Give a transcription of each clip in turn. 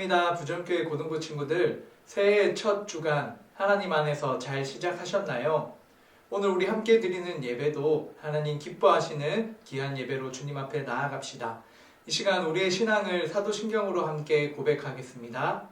반갑습니다. 부정교회 고등부 친구들, 새해의 첫 주간 하나님 안에서 잘 시작하셨나요? 오늘 우리 함께 드리는 예배도 하나님 기뻐하시는 귀한 예배로 주님 앞에 나아갑시다. 이 시간 우리의 신앙을 사도신경으로 함께 고백하겠습니다.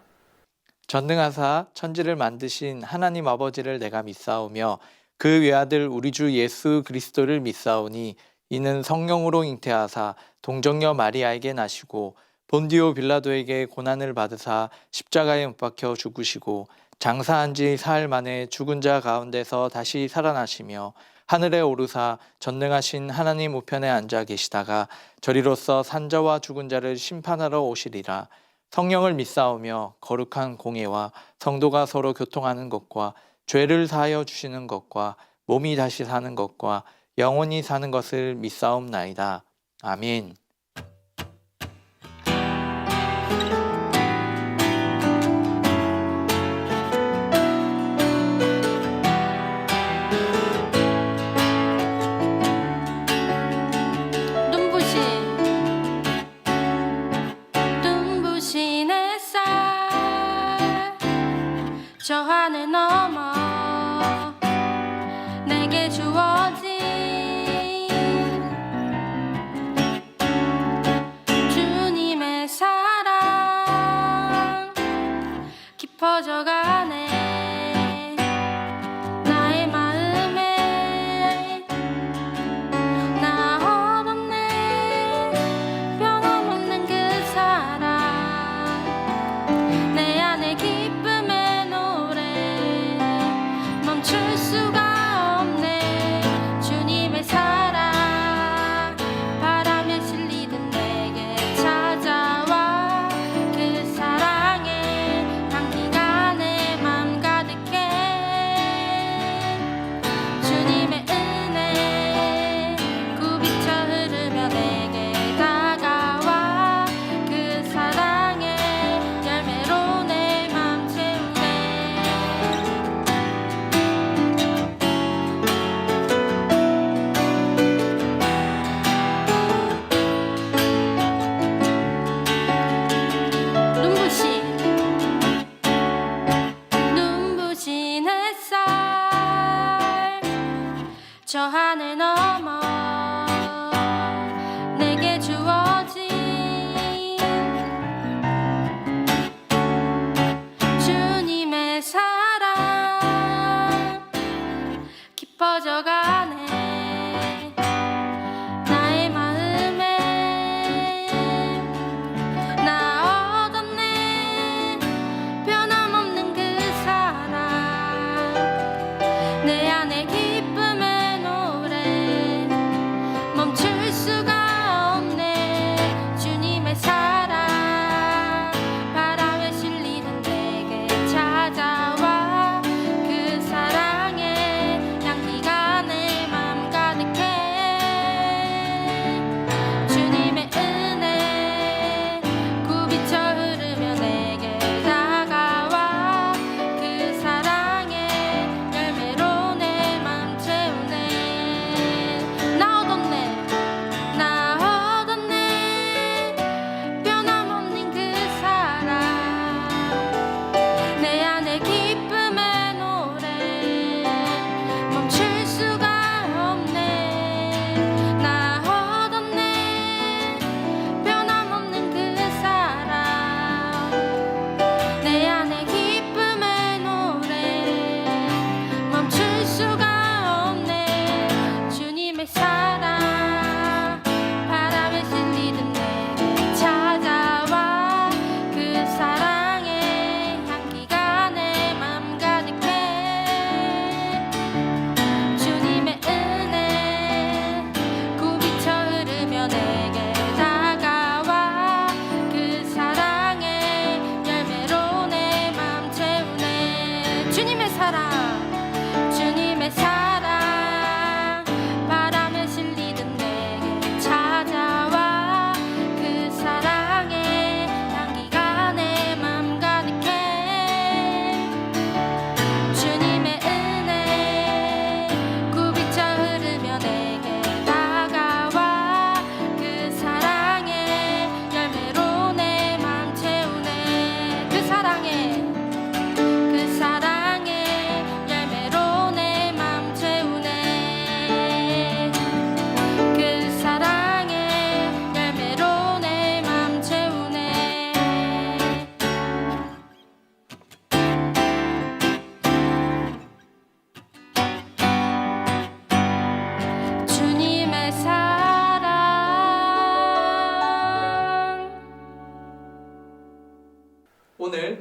전능하사 천지를 만드신 하나님 아버지를 내가 믿사오며 그 외아들 우리 주 예수 그리스도를 믿사오니 이는 성령으로 잉태하사 동정녀 마리아에게 나시고 본디오 빌라도에게 고난을 받으사 십자가에 못 박혀 죽으시고 장사한 지 사흘 만에 죽은 자 가운데서 다시 살아나시며 하늘에 오르사 전능하신 하나님 우편에 앉아 계시다가 저리로서 산자와 죽은 자를 심판하러 오시리라. 성령을 믿사오며 거룩한 공예와 성도가 서로 교통하는 것과 죄를 사하여 주시는 것과 몸이 다시 사는 것과 영원히 사는 것을 믿사옵나이다. 아멘. 눈부신 햇살 저 하늘 넘어 내게 주어진 주님의 사랑 깊어져가네. 나의 마음에 나 얻었네. 변함없는 그 사랑 내 안에 기쁨의 노래 멈출 수가 없네. 주님의 사랑 바람에 실리듯 내게 찾아와 그 사랑의 향기가 내 맘 가득해. 주님의 은혜 굽이쳐 흐르며 내게 다가와 그 사랑의 열매로 내 맘 채우네. 눈부신 햇살 저 하늘 넘어 내게 주어진 주님의 사랑 깊어져가네. 나의 마음에 나 얻었네. 변함없는 그 사랑 내 안에 기쁨의 노래 멈출 수가 없네. 주님의 사랑 바람에 실리는 내게 찾아와 그 사랑의 향기가 내 맘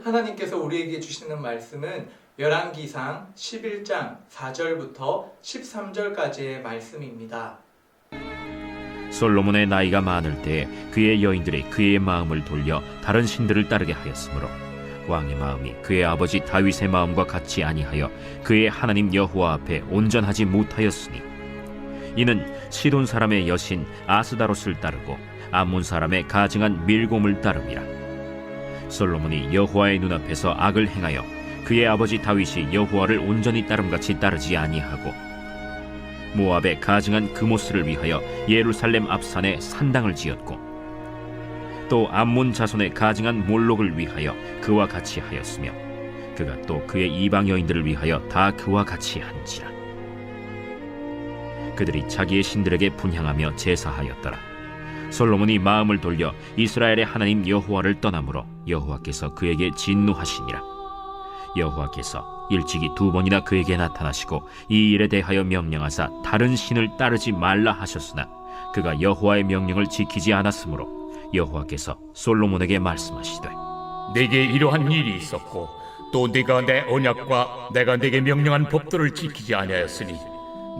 하나님께서 우리에게 주시는 말씀은 열왕기상 11장 4절부터 13절까지의 말씀입니다. 솔로몬의 나이가 많을 때 그의 여인들이 그의 마음을 돌려 다른 신들을 따르게 하였으므로 왕의 마음이 그의 아버지 다윗의 마음과 같이 아니하여 그의 하나님 여호와 앞에 온전하지 못하였으니 이는 시돈 사람의 여신 아스다롯을 따르고 암몬 사람의 가증한 밀곰을 따름이라. 솔로몬이 여호와의 눈앞에서 악을 행하여 그의 아버지 다윗이 여호와를 온전히 따름같이 따르지 아니하고 모압의 가증한 그모스를 위하여 예루살렘 앞산에 산당을 지었고 또 암몬 자손의 가증한 몰록을 위하여 그와 같이 하였으며 그가 또 그의 이방 여인들을 위하여 다 그와 같이 한지라. 그들이 자기의 신들에게 분향하며 제사하였더라. 솔로몬이 마음을 돌려 이스라엘의 하나님 여호와를 떠나므로 여호와께서 그에게 진노하시니라. 여호와께서 일찍이 2번이나 그에게 나타나시고 이 일에 대하여 명령하사 다른 신을 따르지 말라 하셨으나 그가 여호와의 명령을 지키지 않았으므로 여호와께서 솔로몬에게 말씀하시되 내게 이러한 일이 있었고 또 네가 내 언약과 내가 네게 명령한 법도를 지키지 아니하였으니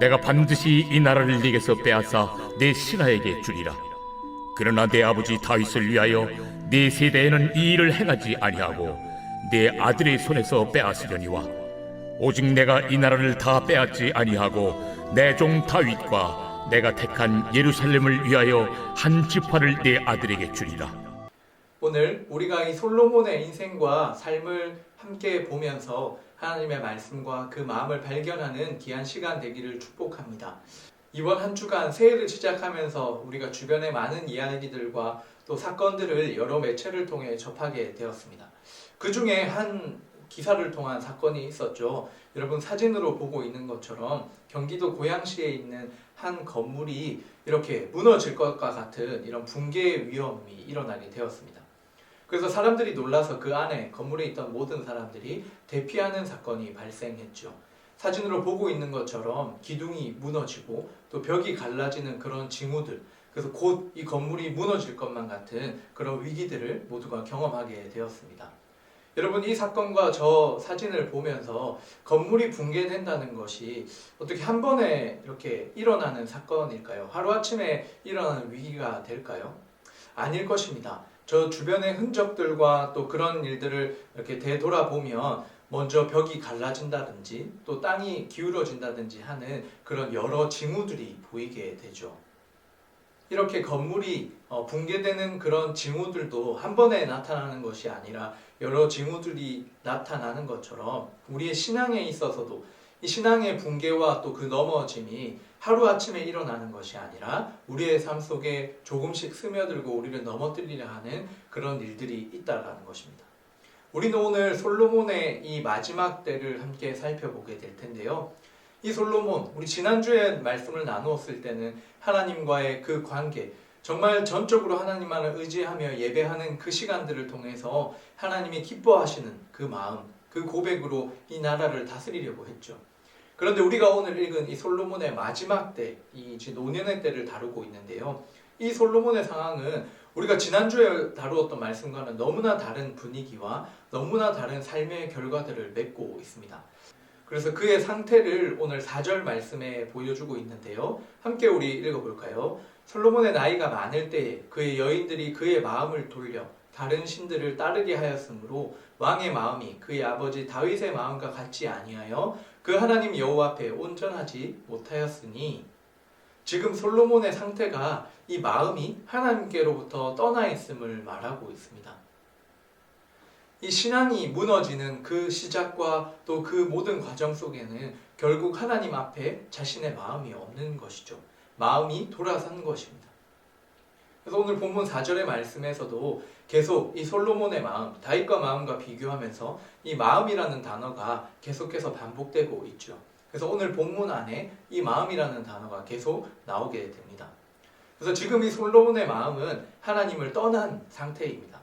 내가 반드시 이 나라를 네게서 빼앗아 내 신하에게 주리라. 그러나 내 아버지 다윗을 위하여 네 세대에는 이 일을 행하지 아니하고 내 아들의 손에서 빼앗으려니와 오직 내가 이 나라를 다 빼앗지 아니하고 내 종 다윗과 내가 택한 예루살렘을 위하여 한 지파를 내 아들에게 주리라. 오늘 우리가 이 솔로몬의 인생과 삶을 함께 보면서 하나님의 말씀과 그 마음을 발견하는 귀한 시간 되기를 축복합니다. 이번 한 주간 새해를 시작하면서 우리가 주변의 많은 이야기들과 또 사건들을 여러 매체를 통해 접하게 되었습니다. 그 중에 한 기사를 통한 사건이 있었죠. 여러분 사진으로 보고 있는 것처럼 경기도 고양시에 있는 한 건물이 이렇게 무너질 것과 같은 이런 붕괴 위험이 일어나게 되었습니다. 그래서 사람들이 놀라서 그 안에 건물에 있던 모든 사람들이 대피하는 사건이 발생했죠. 사진으로 보고 있는 것처럼 기둥이 무너지고 또 벽이 갈라지는 그런 징후들, 그래서 곧 이 건물이 무너질 것만 같은 그런 위기들을 모두가 경험하게 되었습니다. 여러분 이 사건과 저 사진을 보면서 건물이 붕괴된다는 것이 어떻게 한 번에 이렇게 일어나는 사건일까요? 하루아침에 일어나는 위기가 될까요? 아닐 것입니다. 저 주변의 흔적들과 또 그런 일들을 이렇게 되돌아보면 먼저 벽이 갈라진다든지 또 땅이 기울어진다든지 하는 그런 여러 징후들이 보이게 되죠. 이렇게 건물이 붕괴되는 그런 징후들도 한 번에 나타나는 것이 아니라 여러 징후들이 나타나는 것처럼 우리의 신앙에 있어서도 이 신앙의 붕괴와 또 그 넘어짐이 하루아침에 일어나는 것이 아니라 우리의 삶 속에 조금씩 스며들고 우리를 넘어뜨리려 하는 그런 일들이 있다는 것입니다. 우리는 오늘 솔로몬의 이 마지막 때를 함께 살펴보게 될 텐데요. 이 솔로몬, 우리 지난주에 말씀을 나누었을 때는 하나님과의 그 관계, 정말 전적으로 하나님만을 의지하며 예배하는 그 시간들을 통해서 하나님이 기뻐하시는 그 마음, 그 고백으로 이 나라를 다스리려고 했죠. 그런데 우리가 오늘 읽은 이 솔로몬의 마지막 때, 이 노년의 때를 다루고 있는데요. 이 솔로몬의 상황은 우리가 지난주에 다루었던 말씀과는 너무나 다른 분위기와 너무나 다른 삶의 결과들을 맺고 있습니다. 그래서 그의 상태를 오늘 4절 말씀에 보여주고 있는데요. 함께 우리 읽어볼까요? 솔로몬의 나이가 많을 때에 그의 여인들이 그의 마음을 돌려 다른 신들을 따르게 하였으므로 왕의 마음이 그의 아버지 다윗의 마음과 같지 아니하여 그 하나님 여호와 앞에 온전하지 못하였으니, 지금 솔로몬의 상태가 이 마음이 하나님께로부터 떠나 있음을 말하고 있습니다. 이 신앙이 무너지는 그 시작과 또 그 모든 과정 속에는 결국 하나님 앞에 자신의 마음이 없는 것이죠. 마음이 돌아선 것입니다. 그래서 오늘 본문 4절의 말씀에서도 계속 이 솔로몬의 마음, 다윗과 마음과 비교하면서 이 마음이라는 단어가 계속해서 반복되고 있죠. 그래서 오늘 본문 안에 이 마음이라는 단어가 계속 나오게 됩니다. 그래서 지금 이 솔로몬의 마음은 하나님을 떠난 상태입니다.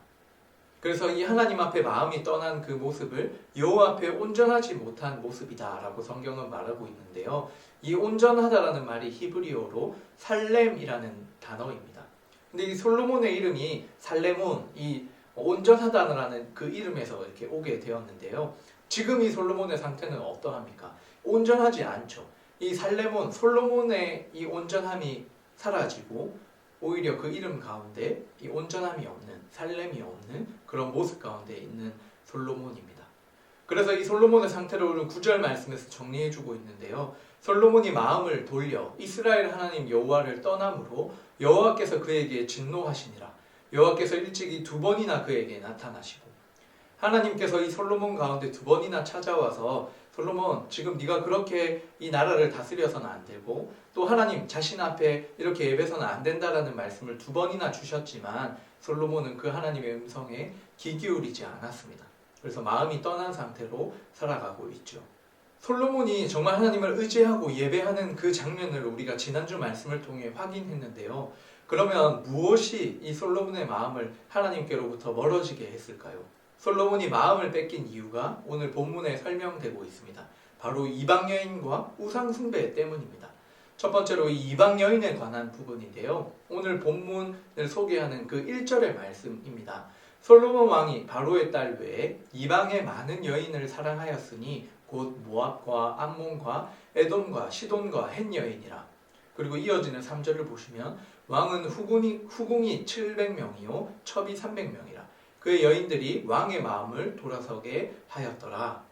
그래서 이 하나님 앞에 마음이 떠난 그 모습을 여호와 앞에 온전하지 못한 모습이다라고 성경은 말하고 있는데요. 이 온전하다라는 말이 히브리어로 살렘이라는 단어입니다. 근데 이 솔로몬의 이름이 살레몬, 이 온전하다라는 그 이름에서 이렇게 오게 되었는데요. 지금 이 솔로몬의 상태는 어떠합니까? 온전하지 않죠. 이 살레몬, 솔로몬의 이 온전함이 사라지고 오히려 그 이름 가운데 이 온전함이 없는, 살렘이 없는 그런 모습 가운데 있는 솔로몬입니다. 그래서 이 솔로몬의 상태를 오늘 9절 말씀에서 정리해주고 있는데요. 솔로몬이 마음을 돌려 이스라엘 하나님 여호와를 떠남으로 여호와께서 그에게 진노하시니라. 여호와께서 일찍이 2번이나 그에게 나타나시고, 하나님께서 이 솔로몬 가운데 2번이나 찾아와서 솔로몬, 지금 네가 그렇게 이 나라를 다스려서는 안 되고 또 하나님 자신 앞에 이렇게 예배서는 안 된다라는 말씀을 2번이나 주셨지만 솔로몬은 그 하나님의 음성에 귀 기울이지 않았습니다. 그래서 마음이 떠난 상태로 살아가고 있죠. 솔로몬이 정말 하나님을 의지하고 예배하는 그 장면을 우리가 지난주 말씀을 통해 확인했는데요. 그러면 무엇이 이 솔로몬의 마음을 하나님께로부터 멀어지게 했을까요? 솔로몬이 마음을 뺏긴 이유가 오늘 본문에 설명되고 있습니다. 바로 이방 여인과 우상 숭배 때문입니다. 첫 번째로 이 이방 여인에 관한 부분인데요. 오늘 본문을 소개하는 그 1절의 말씀입니다. 솔로몬 왕이 바로의 딸 외에 이방의 많은 여인을 사랑하였으니 곧 모압과 암몬과 에돔과 시돈과 헷 여인이라. 그리고 이어지는 3절을 보시면 왕은 후궁이 700명이요 첩이 300명이라. 그의 여인들이 왕의 마음을 돌아서게 하였더라.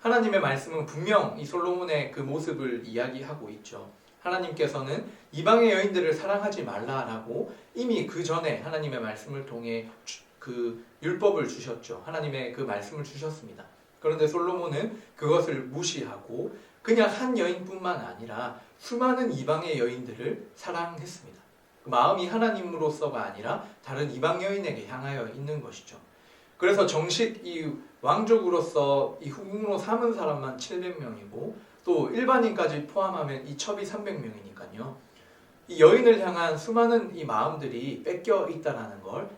하나님의 말씀은 분명 이 솔로몬의 그 모습을 이야기하고 있죠. 하나님께서는 이방의 여인들을 사랑하지 말라라고 이미 그 전에 하나님의 말씀을 통해 그 율법을 주셨죠. 하나님의 그 말씀을 주셨습니다. 그런데 솔로몬은 그것을 무시하고 그냥 한 여인뿐만 아니라 수많은 이방의 여인들을 사랑했습니다. 그 마음이 하나님으로서가 아니라 다른 이방 여인에게 향하여 있는 것이죠. 그래서 정식 이 왕족으로서 이 후궁으로 삼은 사람만 700명이고 또 일반인까지 포함하면 이 첩이 300명이니까요. 이 여인을 향한 수많은 이 마음들이 뺏겨 있다는 걸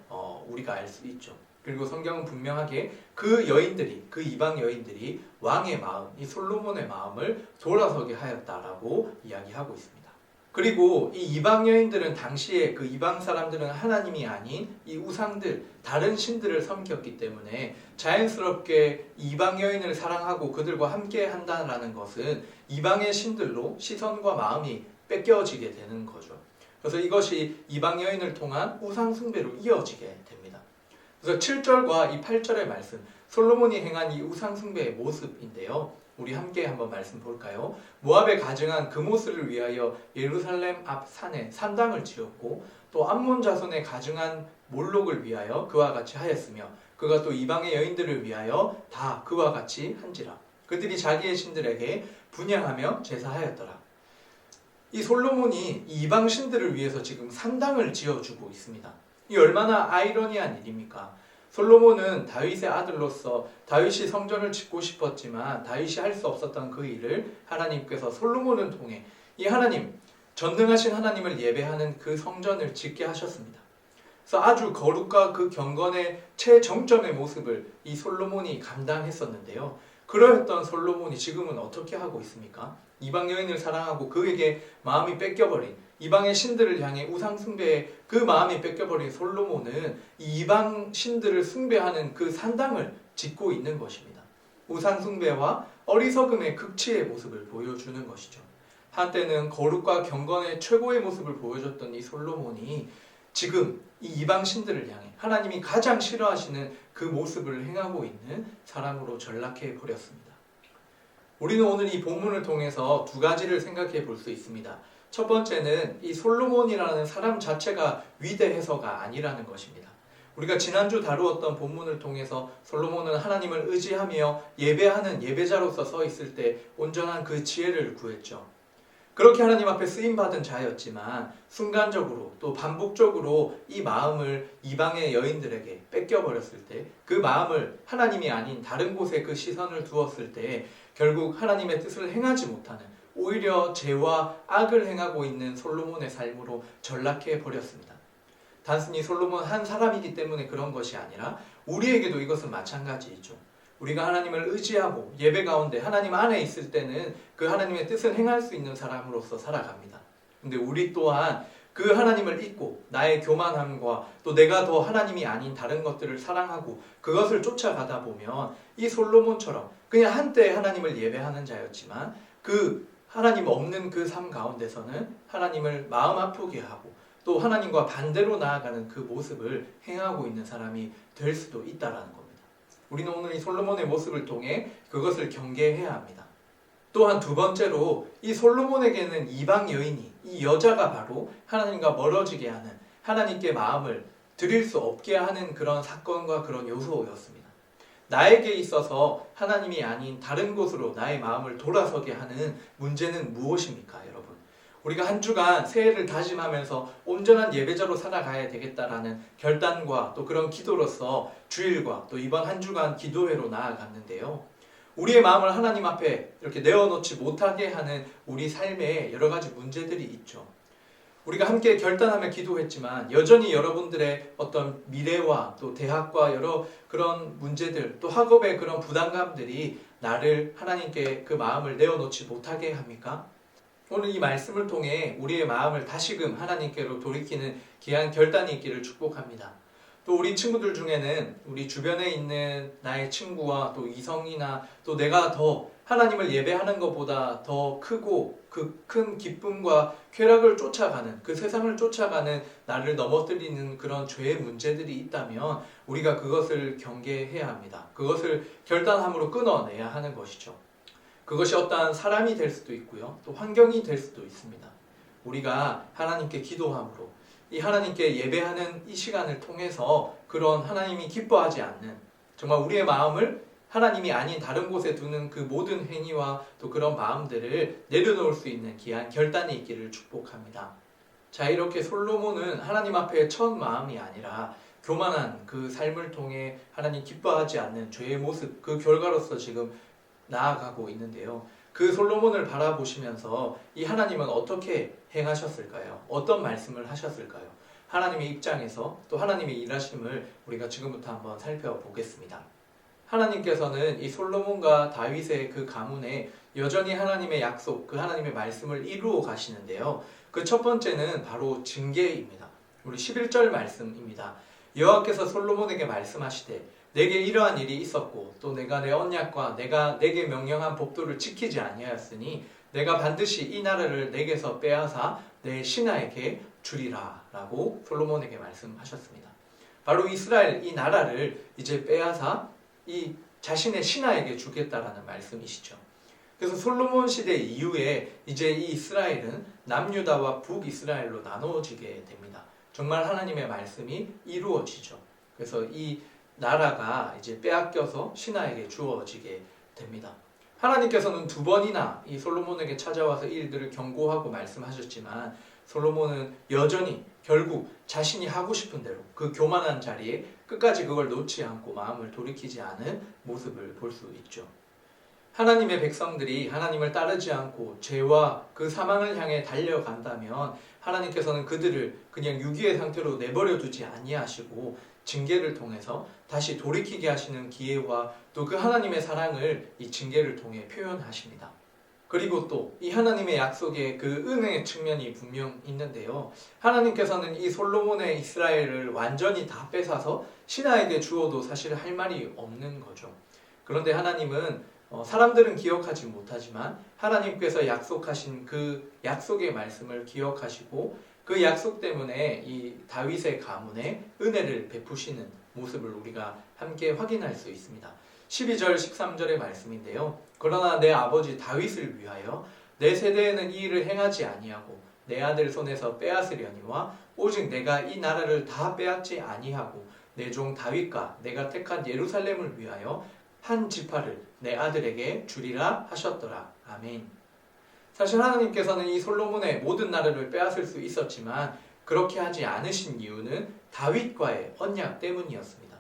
우리가 알 수 있죠. 그리고 성경은 분명하게 그 여인들이, 그 이방 여인들이 왕의 마음, 이 솔로몬의 마음을 돌아서게 하였다라고 이야기하고 있습니다. 그리고 이 이방 여인들은 당시에 그 이방 사람들은 하나님이 아닌 이 우상들, 다른 신들을 섬겼기 때문에 자연스럽게 이방 여인을 사랑하고 그들과 함께 한다는 것은 이방의 신들로 시선과 마음이 뺏겨지게 되는 거죠. 그래서 이것이 이방 여인을 통한 우상 숭배로 이어지게 됩니다. 그래서 7절과 이 8절의 말씀, 솔로몬이 행한 이 우상 숭배의 모습인데요. 우리 함께 한번 말씀 볼까요? 모압에 가증한 그모스를 위하여 예루살렘 앞 산에 산당을 지었고 또 암몬 자손에 가증한 몰록을 위하여 그와 같이 하였으며 그가 또 이방의 여인들을 위하여 다 그와 같이 한지라. 그들이 자기의 신들에게 분향하며 제사하였더라. 이 솔로몬이 이 이방 신들을 위해서 지금 산당을 지어주고 있습니다. 이 얼마나 아이러니한 일입니까? 솔로몬은 다윗의 아들로서 다윗이 성전을 짓고 싶었지만 다윗이 할 수 없었던 그 일을 하나님께서 솔로몬을 통해 이 하나님, 전능하신 하나님을 예배하는 그 성전을 짓게 하셨습니다. 그래서 아주 거룩과 그 경건의 최정점의 모습을 이 솔로몬이 감당했었는데요. 그러했던 솔로몬이 지금은 어떻게 하고 있습니까? 이방 여인을 사랑하고 그에게 마음이 뺏겨버린 이방의 신들을 향해 우상 숭배에 그 마음이 뺏겨버린 솔로몬은 이 이방 신들을 숭배하는 그 산당을 짓고 있는 것입니다. 우상 숭배와 어리석음의 극치의 모습을 보여주는 것이죠. 한때는 거룩과 경건의 최고의 모습을 보여줬던 이 솔로몬이 지금 이 이방 신들을 향해 하나님이 가장 싫어하시는 그 모습을 행하고 있는 사람으로 전락해 버렸습니다. 우리는 오늘 이 본문을 통해서 두 가지를 생각해 볼 수 있습니다. 첫 번째는 이 솔로몬이라는 사람 자체가 위대해서가 아니라는 것입니다. 우리가 지난주 다루었던 본문을 통해서 솔로몬은 하나님을 의지하며 예배하는 예배자로서 서 있을 때 온전한 그 지혜를 구했죠. 그렇게 하나님 앞에 쓰임받은 자였지만 순간적으로 또 반복적으로 이 마음을 이방의 여인들에게 뺏겨버렸을 때 그 마음을 하나님이 아닌 다른 곳에 그 시선을 두었을 때 결국 하나님의 뜻을 행하지 못하는 오히려 죄와 악을 행하고 있는 솔로몬의 삶으로 전락해 버렸습니다. 단순히 솔로몬 한 사람이기 때문에 그런 것이 아니라 우리에게도 이것은 마찬가지이죠. 우리가 하나님을 의지하고 예배 가운데 하나님 안에 있을 때는 그 하나님의 뜻을 행할 수 있는 사람으로서 살아갑니다. 근데 우리 또한 그 하나님을 잊고 나의 교만함과 또 내가 더 하나님이 아닌 다른 것들을 사랑하고 그것을 쫓아가다 보면 이 솔로몬처럼 그냥 한때 하나님을 예배하는 자였지만 그 하나님 없는 그 삶 가운데서는 하나님을 마음 아프게 하고 또 하나님과 반대로 나아가는 그 모습을 행하고 있는 사람이 될 수도 있다라는 겁니다. 우리는 오늘 이 솔로몬의 모습을 통해 그것을 경계해야 합니다. 또한 두 번째로 이 솔로몬에게는 이방 여인이 이 여자가 바로 하나님과 멀어지게 하는 하나님께 마음을 드릴 수 없게 하는 그런 사건과 그런 요소였습니다. 나에게 있어서 하나님이 아닌 다른 곳으로 나의 마음을 돌아서게 하는 문제는 무엇입니까, 여러분? 우리가 한 주간 새해를 다짐하면서 온전한 예배자로 살아가야 되겠다라는 결단과 또 그런 기도로서 주일과 또 이번 한 주간 기도회로 나아갔는데요. 우리의 마음을 하나님 앞에 이렇게 내어놓지 못하게 하는 우리 삶에 여러 가지 문제들이 있죠. 우리가 함께 결단하며 기도했지만 여전히 여러분들의 어떤 미래와 또 대학과 여러 그런 문제들 또 학업의 그런 부담감들이 나를 하나님께 그 마음을 내어놓지 못하게 합니까? 오늘 이 말씀을 통해 우리의 마음을 다시금 하나님께로 돌이키는 귀한 결단이 있기를 축복합니다. 또 우리 친구들 중에는 우리 주변에 있는 나의 친구와 또 이성이나 또 내가 더 하나님을 예배하는 것보다 더 크고 그 큰 기쁨과 쾌락을 쫓아가는 그 세상을 쫓아가는 나를 넘어뜨리는 그런 죄의 문제들이 있다면 우리가 그것을 경계해야 합니다. 그것을 결단함으로 끊어내야 하는 것이죠. 그것이 어떠한 사람이 될 수도 있고요. 또 환경이 될 수도 있습니다. 우리가 하나님께 기도함으로 이 하나님께 예배하는 이 시간을 통해서 그런 하나님이 기뻐하지 않는 정말 우리의 마음을 하나님이 아닌 다른 곳에 두는 그 모든 행위와 또 그런 마음들을 내려놓을 수 있는 귀한 결단이 있기를 축복합니다. 자, 이렇게 솔로몬은 하나님 앞에 첫 마음이 아니라 교만한 그 삶을 통해 하나님 기뻐하지 않는 죄의 모습 그 결과로서 지금 나아가고 있는데요. 그 솔로몬을 바라보시면서 이 하나님은 어떻게 행하셨을까요? 어떤 말씀을 하셨을까요? 하나님의 입장에서 또 하나님의 일하심을 우리가 지금부터 한번 살펴보겠습니다. 하나님께서는 이 솔로몬과 다윗의 그 가문에 여전히 하나님의 약속, 그 하나님의 말씀을 이루어 가시는데요. 그 첫 번째는 바로 징계입니다. 우리 11절 말씀입니다. 여호와께서 솔로몬에게 말씀하시되 내게 이러한 일이 있었고 또 내가 내 언약과 내가 내게 명령한 법도를 지키지 아니하였으니 내가 반드시 이 나라를 내게서 빼앗아 내 신하에게 주리라 라고 솔로몬에게 말씀하셨습니다. 바로 이스라엘 이 나라를 이제 빼앗아 이 자신의 신하에게 주겠다라는 말씀이시죠. 그래서 솔로몬 시대 이후에 이제 이 이스라엘은 남유다와 북이스라엘로 나누어지게 됩니다. 정말 하나님의 말씀이 이루어지죠. 그래서 이 나라가 이제 빼앗겨서 신하에게 주어지게 됩니다. 하나님께서는 두 번이나 이 솔로몬에게 찾아와서 이 일들을 경고하고 말씀하셨지만 솔로몬은 여전히 결국 자신이 하고 싶은 대로 그 교만한 자리에 끝까지 그걸 놓지 않고 마음을 돌이키지 않은 모습을 볼 수 있죠. 하나님의 백성들이 하나님을 따르지 않고 죄와 그 사망을 향해 달려간다면 하나님께서는 그들을 그냥 유기의 상태로 내버려 두지 아니하시고 징계를 통해서 다시 돌이키게 하시는 기회와 또 그 하나님의 사랑을 이 징계를 통해 표현하십니다. 그리고 또 이 하나님의 약속의 그 은혜의 측면이 분명 있는데요. 하나님께서는 이 솔로몬의 이스라엘을 완전히 다 뺏어서 신하에게 주어도 사실 할 말이 없는 거죠. 그런데 하나님은 사람들은 기억하지 못하지만 하나님께서 약속하신 그 약속의 말씀을 기억하시고 그 약속 때문에 이 다윗의 가문에 은혜를 베푸시는 모습을 우리가 함께 확인할 수 있습니다. 12절 13절의 말씀인데요. 그러나 내 아버지 다윗을 위하여 내 세대에는 이 일을 행하지 아니하고 내 아들 손에서 빼앗으려니와 오직 내가 이 나라를 다 빼앗지 아니하고 내 종 다윗과 내가 택한 예루살렘을 위하여 한 지파를 내 아들에게 주리라 하셨더라. 아멘. 사실 하나님께서는 이 솔로몬의 모든 나라를 빼앗을 수 있었지만 그렇게 하지 않으신 이유는 다윗과의 언약 때문이었습니다.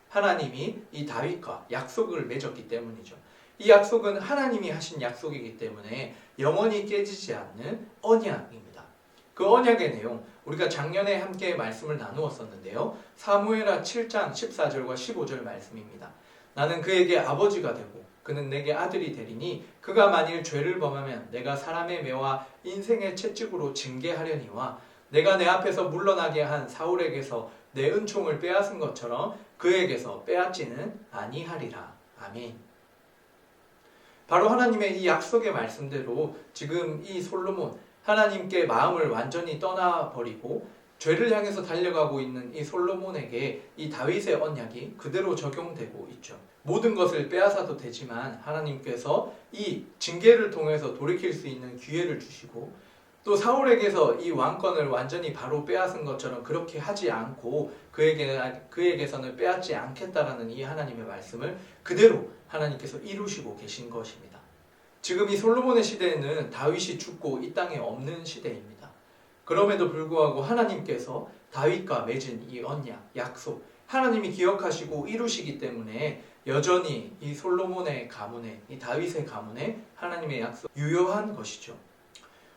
하나님이 이 다윗과 약속을 맺었기 때문이죠. 이 약속은 하나님이 하신 약속이기 때문에 영원히 깨지지 않는 언약입니다. 그 언약의 내용 우리가 작년에 함께 말씀을 나누었었는데요. 사무엘하 7장 14절과 15절 말씀입니다. 나는 그에게 아버지가 되고 그는 내게 아들이 되리니 그가 만일 죄를 범하면 내가 사람의 매와 인생의 채찍으로 징계하려니와 내가 내 앞에서 물러나게 한 사울에게서 내 은총을 빼앗은 것처럼 그에게서 빼앗지는 아니하리라. 아멘. 바로 하나님의 이 약속의 말씀대로 지금 이 솔로몬, 하나님께 마음을 완전히 떠나버리고 죄를 향해서 달려가고 있는 이 솔로몬에게 이 다윗의 언약이 그대로 적용되고 있죠. 모든 것을 빼앗아도 되지만 하나님께서 이 징계를 통해서 돌이킬 수 있는 기회를 주시고, 또 사울에게서 이 왕권을 완전히 바로 빼앗은 것처럼 그렇게 하지 않고 그에게서는 빼앗지 않겠다라는 이 하나님의 말씀을 그대로 하나님께서 이루시고 계신 것입니다. 지금 이 솔로몬의 시대에는 다윗이 죽고 이 땅에 없는 시대입니다. 그럼에도 불구하고 하나님께서 다윗과 맺은 이 언약, 약속, 하나님이 기억하시고 이루시기 때문에 여전히 이 솔로몬의 가문에, 이 다윗의 가문에 하나님의 약속 유효한 것이죠.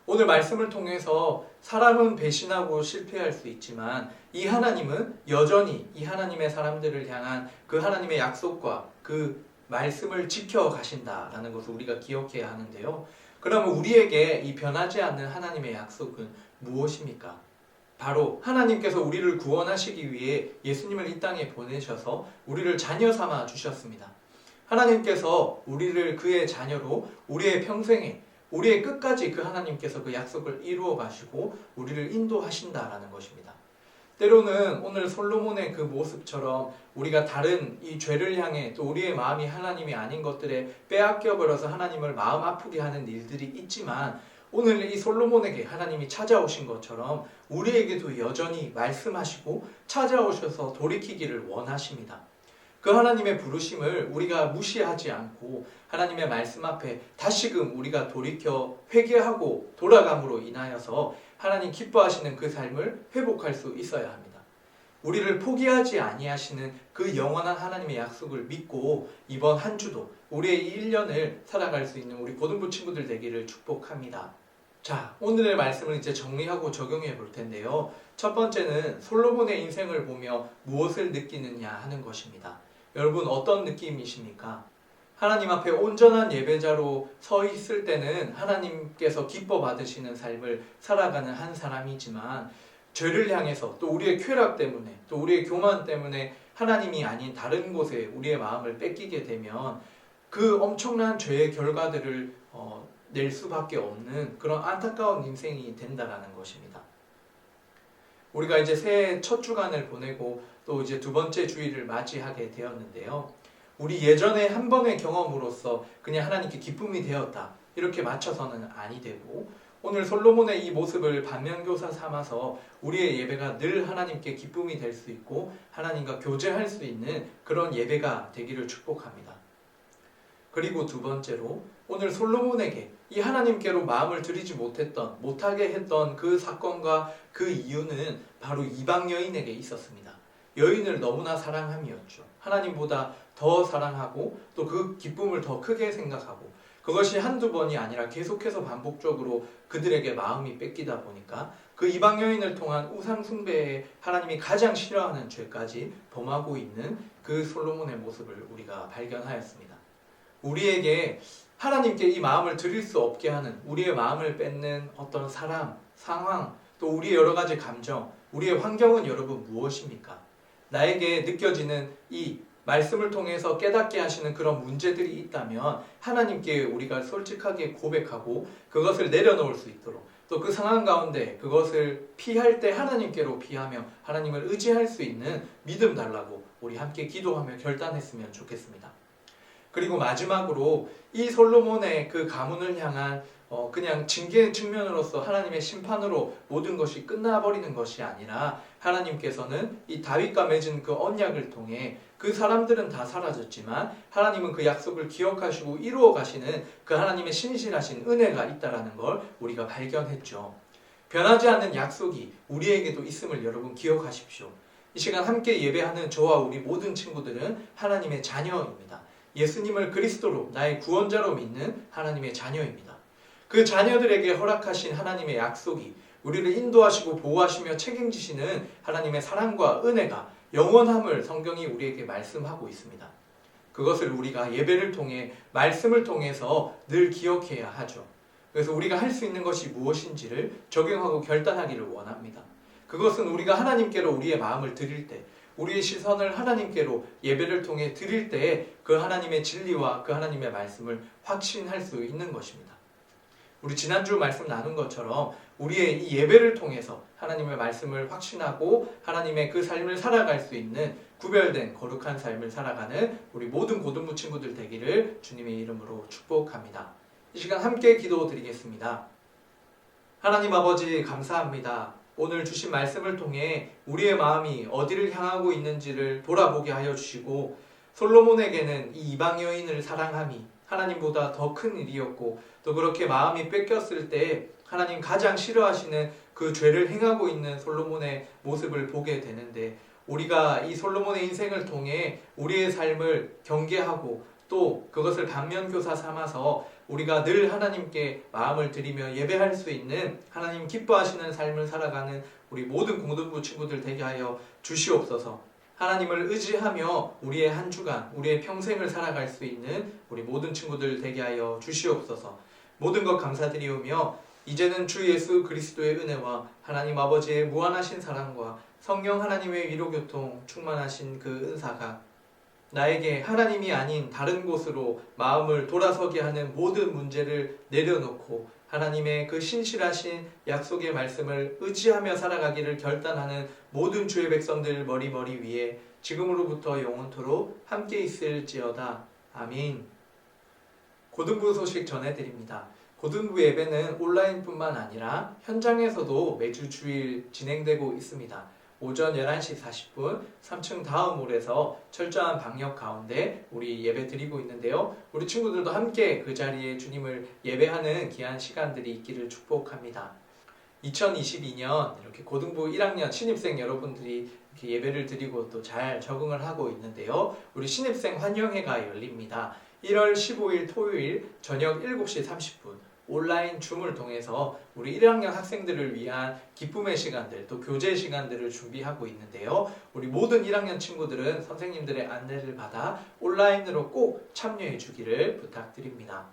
오늘 말씀을 통해서 사람은 배신하고 실패할 수 있지만 이 하나님은 여전히 이 하나님의 사람들을 향한 그 하나님의 약속과 그 말씀을 지켜가신다라는 것을 우리가 기억해야 하는데요. 그러면 우리에게 이 변하지 않는 하나님의 약속은 무엇입니까? 바로 하나님께서 우리를 구원하시기 위해 예수님을 이 땅에 보내셔서 우리를 자녀 삼아 주셨습니다. 하나님께서 우리를 그의 자녀로 우리의 평생에, 우리의 끝까지 그 하나님께서 그 약속을 이루어 가시고 우리를 인도하신다라는 것입니다. 때로는 오늘 솔로몬의 그 모습처럼 우리가 다른 이 죄를 향해 또 우리의 마음이 하나님이 아닌 것들에 빼앗겨 버려서 하나님을 마음 아프게 하는 일들이 있지만, 오늘 이 솔로몬에게 하나님이 찾아오신 것처럼 우리에게도 여전히 말씀하시고 찾아오셔서 돌이키기를 원하십니다. 그 하나님의 부르심을 우리가 무시하지 않고 하나님의 말씀 앞에 다시금 우리가 돌이켜 회개하고 돌아감으로 인하여서 하나님 기뻐하시는 그 삶을 회복할 수 있어야 합니다. 우리를 포기하지 아니하시는 그 영원한 하나님의 약속을 믿고 이번 한 주도 우리의 이 1년을 살아갈 수 있는 우리 고등부 친구들 되기를 축복합니다. 자, 오늘의 말씀을 이제 정리하고 적용해 볼 텐데요. 첫 번째는 솔로몬의 인생을 보며 무엇을 느끼느냐 하는 것입니다. 여러분, 어떤 느낌이십니까? 하나님 앞에 온전한 예배자로 서 있을 때는 하나님께서 기뻐 받으시는 삶을 살아가는 한 사람이지만, 죄를 향해서 또 우리의 쾌락 때문에 또 우리의 교만 때문에 하나님이 아닌 다른 곳에 우리의 마음을 뺏기게 되면 그 엄청난 죄의 결과들을 낼 수밖에 없는 그런 안타까운 인생이 된다라는 것입니다. 우리가 이제 새해 첫 주간을 보내고 또 이제 두 번째 주일을 맞이하게 되었는데요. 우리 예전에 한 번의 경험으로서 그냥 하나님께 기쁨이 되었다 이렇게 맞춰서는 아니 되고, 오늘 솔로몬의 이 모습을 반면교사 삼아서 우리의 예배가 늘 하나님께 기쁨이 될 수 있고 하나님과 교제할 수 있는 그런 예배가 되기를 축복합니다. 그리고 두 번째로, 오늘 솔로몬에게 이 하나님께로 마음을 들이지 못하게 했던 그 사건과 그 이유는 바로 이방 여인에게 있었습니다. 여인을 너무나 사랑함이었죠. 하나님보다 더 사랑하고 또 그 기쁨을 더 크게 생각하고, 그것이 한두 번이 아니라 계속해서 반복적으로 그들에게 마음이 뺏기다 보니까 그 이방 여인을 통한 우상 숭배에 하나님이 가장 싫어하는 죄까지 범하고 있는 그 솔로몬의 모습을 우리가 발견하였습니다. 우리에게 하나님께 이 마음을 드릴 수 없게 하는, 우리의 마음을 뺏는 어떤 사람, 상황, 또 우리의 여러 가지 감정, 우리의 환경은 여러분 무엇입니까? 나에게 느껴지는 이 말씀을 통해서 깨닫게 하시는 그런 문제들이 있다면 하나님께 우리가 솔직하게 고백하고 그것을 내려놓을 수 있도록, 또 그 상황 가운데 그것을 피할 때 하나님께로 피하며 하나님을 의지할 수 있는 믿음 달라고 우리 함께 기도하며 결단했으면 좋겠습니다. 그리고 마지막으로 이 솔로몬의 그 가문을 향한 그냥 징계 측면으로서 하나님의 심판으로 모든 것이 끝나버리는 것이 아니라, 하나님께서는 이 다윗과 맺은 그 언약을 통해 그 사람들은 다 사라졌지만 하나님은 그 약속을 기억하시고 이루어 가시는 그 하나님의 신실하신 은혜가 있다라는 걸 우리가 발견했죠. 변하지 않는 약속이 우리에게도 있음을 여러분 기억하십시오. 이 시간 함께 예배하는 저와 우리 모든 친구들은 하나님의 자녀입니다. 예수님을 그리스도로 나의 구원자로 믿는 하나님의 자녀입니다. 그 자녀들에게 허락하신 하나님의 약속이 우리를 인도하시고 보호하시며 책임지시는 하나님의 사랑과 은혜가 영원함을 성경이 우리에게 말씀하고 있습니다. 그것을 우리가 예배를 통해 말씀을 통해서 늘 기억해야 하죠. 그래서 우리가 할 수 있는 것이 무엇인지를 적용하고 결단하기를 원합니다. 그것은 우리가 하나님께로 우리의 마음을 드릴 때, 우리의 시선을 하나님께로 예배를 통해 드릴 때 그 하나님의 진리와 그 하나님의 말씀을 확신할 수 있는 것입니다. 우리 지난주 말씀 나눈 것처럼 우리의 이 예배를 통해서 하나님의 말씀을 확신하고 하나님의 그 삶을 살아갈 수 있는 구별된 거룩한 삶을 살아가는 우리 모든 고등부 친구들 되기를 주님의 이름으로 축복합니다. 이 시간 함께 기도드리겠습니다. 하나님 아버지 감사합니다. 오늘 주신 말씀을 통해 우리의 마음이 어디를 향하고 있는지를 돌아보게 하여 주시고 솔로몬에게는 이 이방 여인을 사랑함이 하나님보다 더 큰 일이었고 또 그렇게 마음이 뺏겼을 때 하나님 가장 싫어하시는 그 죄를 행하고 있는 솔로몬의 모습을 보게 되는데 우리가 이 솔로몬의 인생을 통해 우리의 삶을 경계하고 또 그것을 반면교사 삼아서 우리가 늘 하나님께 마음을 드리며 예배할 수 있는 하나님 기뻐하시는 삶을 살아가는 우리 모든 공동부 친구들 되게 하여 주시옵소서. 하나님을 의지하며 우리의 한 주간, 우리의 평생을 살아갈 수 있는 우리 모든 친구들 되게 하여 주시옵소서. 모든 것 감사드리오며 이제는 주 예수 그리스도의 은혜와 하나님 아버지의 무한하신 사랑과 성령 하나님의 위로교통 충만하신 그 은사가 나에게 하나님이 아닌 다른 곳으로 마음을 돌아서게 하는 모든 문제를 내려놓고 하나님의 그 신실하신 약속의 말씀을 의지하며 살아가기를 결단하는 모든 주의 백성들 머리 위에 지금으로부터 영원토록 함께 있을지어다. 아멘. 고등부 소식 전해드립니다. 고등부 예배는 온라인뿐만 아니라 현장에서도 매주 주일 진행되고 있습니다. 오전 11시 40분 3층 다음홀에서 철저한 방역 가운데 우리 예배 드리고 있는데요. 우리 친구들도 함께 그 자리에 주님을 예배하는 귀한 시간들이 있기를 축복합니다. 2022년 이렇게 고등부 1학년 신입생 여러분들이 이렇게 예배를 드리고 또 잘 적응을 하고 있는데요. 우리 신입생 환영회가 열립니다. 1월 15일 토요일 저녁 7시 30분 온라인 줌을 통해서 우리 1학년 학생들을 위한 기쁨의 시간들 또 교제 시간들을 준비하고 있는데요. 우리 모든 1학년 친구들은 선생님들의 안내를 받아 온라인으로 꼭 참여해 주기를 부탁드립니다.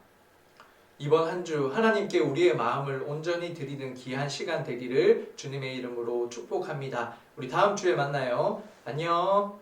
이번 한 주 하나님께 우리의 마음을 온전히 드리는 귀한 시간 되기를 주님의 이름으로 축복합니다. 우리 다음 주에 만나요. 안녕.